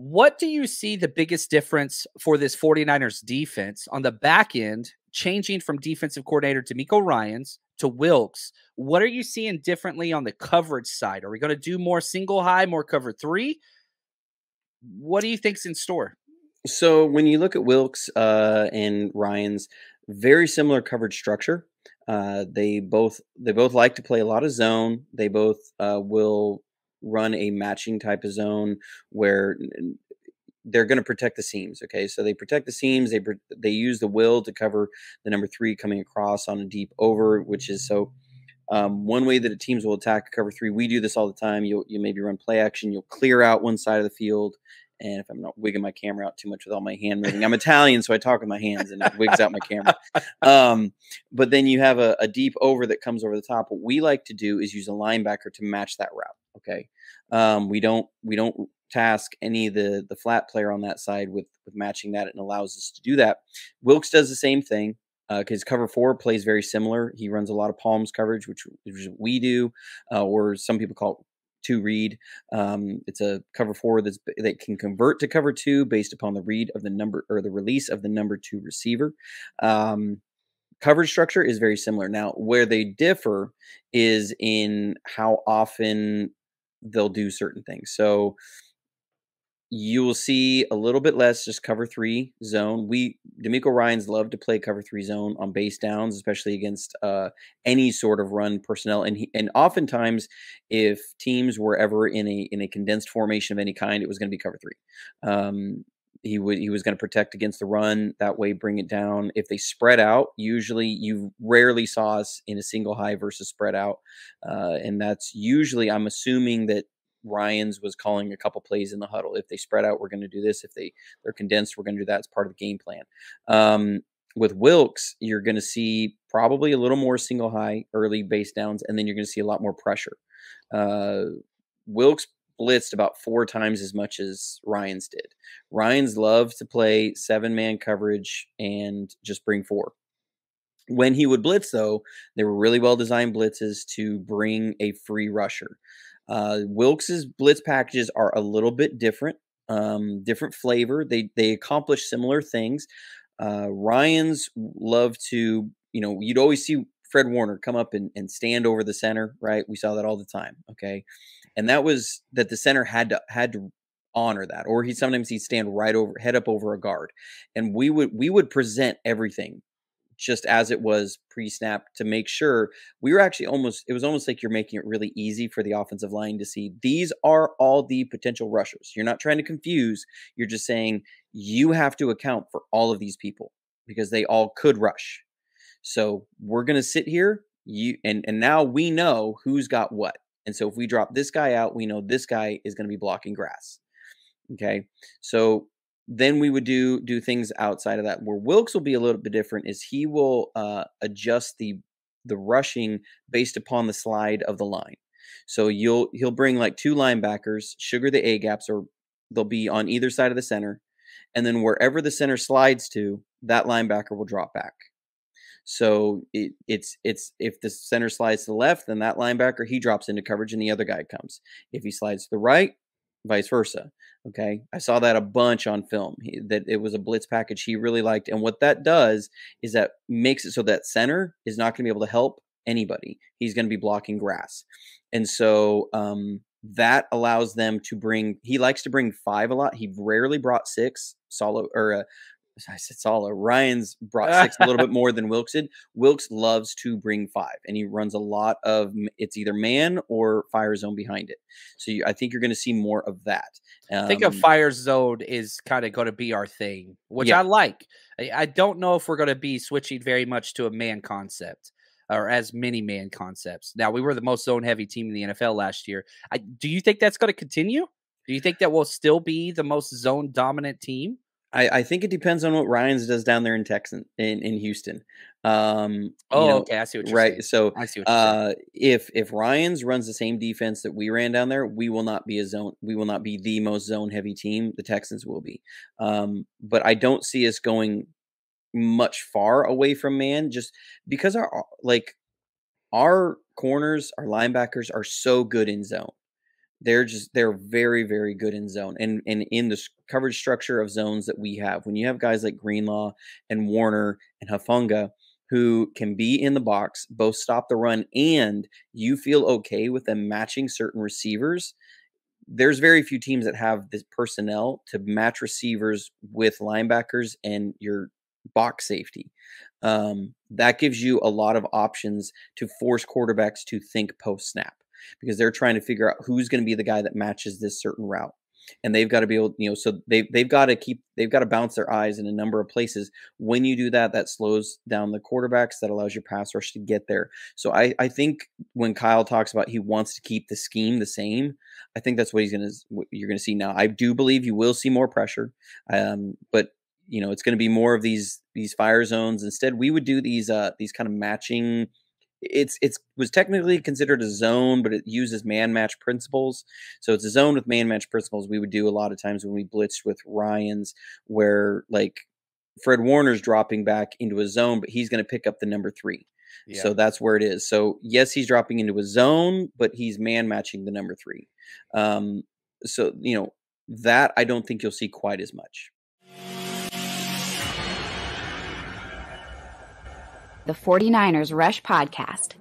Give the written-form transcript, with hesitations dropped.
What do you see the biggest difference for this 49ers defense on the back end, changing from defensive coordinator DeMeco Ryans to Wilks? What are you seeing differently on the coverage side? Are we going to do more single high, more cover three? What do you think's in store? So when you look at Wilks and Ryan's, very similar coverage structure. They both like to play a lot of zone. They both will run a matching type of zone where they're going to protect the seams. Okay, so they protect the seams. They use the will to cover the number three coming across on a deep over, which is so. One way that teams will attack cover three, we do this all the time. You maybe run play action. You'll clear out one side of the field, and if I'm not wigging my camera out too much with all my hand moving, I'm Italian, so I talk with my hands, and it wigs out my camera. But then you have a deep over that comes over the top. What we like to do is use a linebacker to match that route. Okay, we don't task any of the flat player on that side with matching that. It allows us to do that. Wilkes does the same thing. Because cover four plays very similar. He runs a lot of palms coverage, which we do, or some people call it two read. It's a cover four that can convert to cover two based upon the read of the number or the release of the number two receiver. Coverage structure is very similar. Now, where they differ is in how often they'll do certain things. So you will see a little bit less just cover three zone. DeMeco Ryans love to play cover three zone on base downs, especially against any sort of run personnel. And oftentimes, if teams were ever in a condensed formation of any kind, it was going to be cover three. He was going to protect against the run that way, bring it down. If they spread out, usually you rarely saw us in a single high versus spread out, and that's usually, I'm assuming that Ryans was calling a couple plays in the huddle. If they spread out, we're going to do this. If they're condensed, we're going to do that as part of the game plan. With Wilkes, you're going to see probably a little more single high early base downs, and then you're going to see a lot more pressure. Wilkes blitzed about 4 times as much as Ryans did. Ryans loves to play 7-man coverage and just bring 4. When he would blitz, though, they were really well-designed blitzes to bring a free rusher. Wilkes's blitz packages are a little bit different, different flavor. They accomplish similar things. Ryans love to, you'd always see Fred Warner come up and stand over the center, right? We saw that all the time. Okay. And that was that the center had to honor that, or he'd stand right over, head up over a guard. And we would present everything just as it was pre-snap to make sure we were actually it was almost like you're making it really easy for the offensive line to see these are all the potential rushers. You're not trying to confuse. You're just saying you have to account for all of these people because they all could rush. So we're going to sit here and now we know who's got what. And so if we drop this guy out, we know this guy is going to be blocking grass. Okay. So then we would do things outside of that. Where Wilkes will be a little bit different is he will adjust the rushing based upon the slide of the line. So he'll bring like 2 linebackers, sugar the A gaps, or they'll be on either side of the center, and then wherever the center slides to, that linebacker will drop back. So it's if the center slides to the left, then that linebacker, he drops into coverage and the other guy comes. If he slides to the right, vice versa. Okay. I saw that a bunch on film, that it was a blitz package he really liked. And what that does is that makes it so that center is not going to be able to help anybody. He's going to be blocking grass. And so that allows them to he likes to bring 5 a lot. He rarely brought 6 solo I said solo. Ryans brought 6 a little bit more than Wilkes did. Wilkes loves to bring 5, and he runs a lot of it's either man or fire zone behind it. So I think you're going to see more of that. I think a fire zone is kind of going to be our thing, which Yeah. I like. I don't know if we're going to be switching very much to a man concept or as many man concepts. Now, we were the most zone heavy team in the NFL last year. Do you think that's going to continue? Do you think that we'll still be the most zone dominant team? I think it depends on what Ryans does down there in Houston. Okay, I see what you're saying. So I see what you're saying. If Ryans runs the same defense that we ran down there, we will not be the most zone heavy team. The Texans will be. But I don't see us going much far away from man, just because our corners, our linebackers are so good in zone. They're very, very good in zone and in the coverage structure of zones that we have. When you have guys like Greenlaw and Warner and Hufanga who can be in the box, both stop the run, and you feel okay with them matching certain receivers, there's very few teams that have this personnel to match receivers with linebackers and your box safety. That gives you a lot of options to force quarterbacks to think post snap because they're trying to figure out who's going to be the guy that matches this certain route. And they've got to be able, so they've got to bounce their eyes in a number of places. When you do that, that slows down the quarterbacks. That allows your pass rush to get there. So I think when Kyle talks about he wants to keep the scheme the same, I think that's what you're going to see now. I do believe you will see more pressure, but it's going to be more of these fire zones. Instead, we would do these kind of matching. It was technically considered a zone, but it uses man match principles. So it's a zone with man match principles. We would do a lot of times when we blitzed with Ryans, where like Fred Warner's dropping back into a zone, but he's going to pick up the number 3. Yeah. So that's where it is. So yes, he's dropping into a zone, but he's man matching the number 3. So that I don't think you'll see quite as much. The 49ers Rush Podcast.